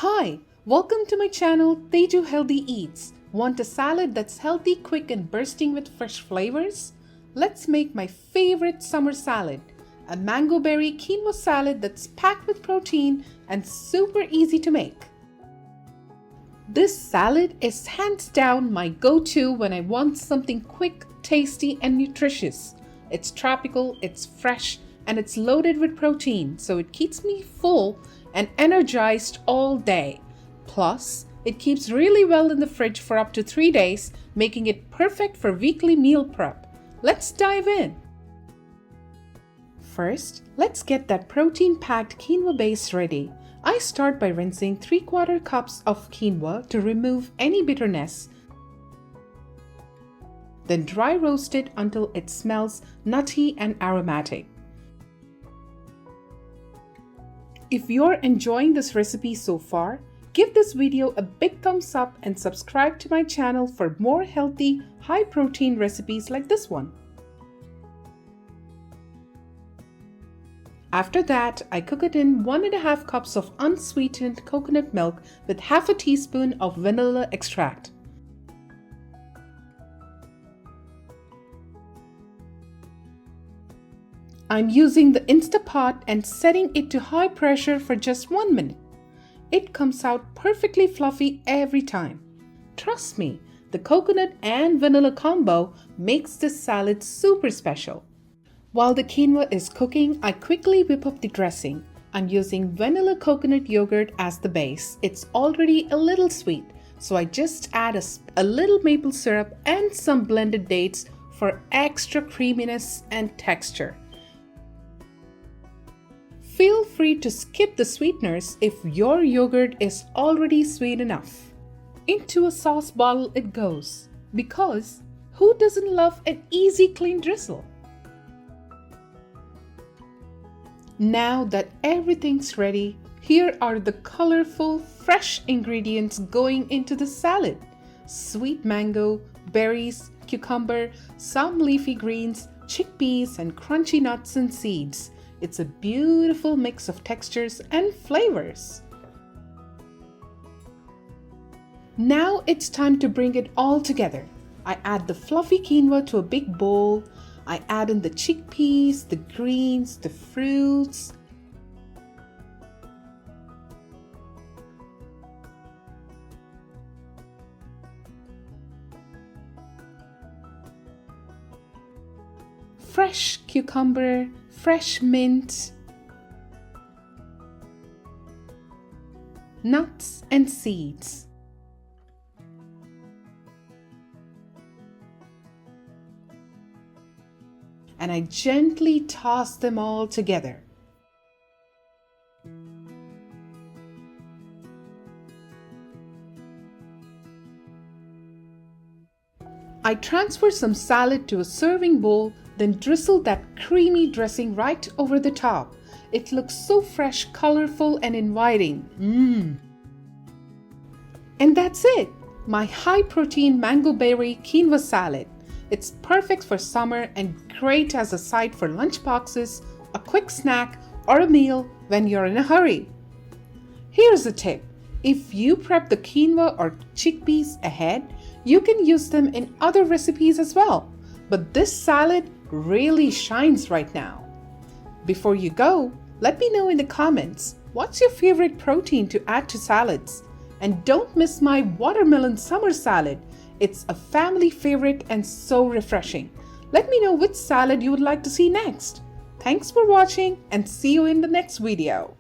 Hi, welcome to my channel Teju Healthy Eats. Want a salad that's healthy, quick and bursting with fresh flavors? Let's make my favorite summer salad, a mango berry quinoa salad that's packed with protein and super easy to make. This salad is hands down my go-to when I want something quick, tasty and nutritious. It's tropical, it's fresh, and it's loaded with protein, so it keeps me full and energized all day. Plus, it keeps really well in the fridge for up to 3 days, making it perfect for weekly meal prep. Let's dive in. First, let's get that protein-packed quinoa base ready. I start by rinsing 3/4 cups of quinoa to remove any bitterness. Then dry roast it until it smells nutty and aromatic. If you're enjoying this recipe so far, give this video a big thumbs up and subscribe to my channel for more healthy, high-protein recipes like this one. After that, I cook it in 1.5 cups of unsweetened coconut milk with half a teaspoon of vanilla extract. I'm using the Instapot and setting it to high pressure for just 1 minute. It comes out perfectly fluffy every time. Trust me, the coconut and vanilla combo makes this salad super special. While the quinoa is cooking, I quickly whip up the dressing. I'm using vanilla coconut yogurt as the base. It's already a little sweet, so I just add a little maple syrup and some blended dates for extra creaminess and texture. Feel free to skip the sweeteners if your yogurt is already sweet enough. Into a sauce bottle it goes, because who doesn't love an easy clean drizzle? Now that everything's ready, here are the colorful, fresh ingredients going into the salad. Sweet mango, berries, cucumber, some leafy greens, chickpeas, and crunchy nuts and seeds. It's a beautiful mix of textures and flavors. Now it's time to bring it all together. I add the fluffy quinoa to a big bowl. I add in the chickpeas, the greens, the fruits. Fresh cucumber, fresh mint, nuts and seeds. And I gently toss them all together. I transfer some salad to a serving bowl, then drizzle that creamy dressing right over the top. It looks so fresh, colorful, and inviting. And that's it! My high-protein mango berry quinoa salad. It's perfect for summer and great as a side for lunchboxes, a quick snack, or a meal when you're in a hurry. Here's a tip. If you prep the quinoa or chickpeas ahead, you can use them in other recipes as well. But this salad really shines right now. Before you go, let me know in the comments, what's your favorite protein to add to salads? And don't miss my watermelon summer salad. It's a family favorite and so refreshing. Let me know which salad you would like to see next. Thanks for watching and see you in the next video.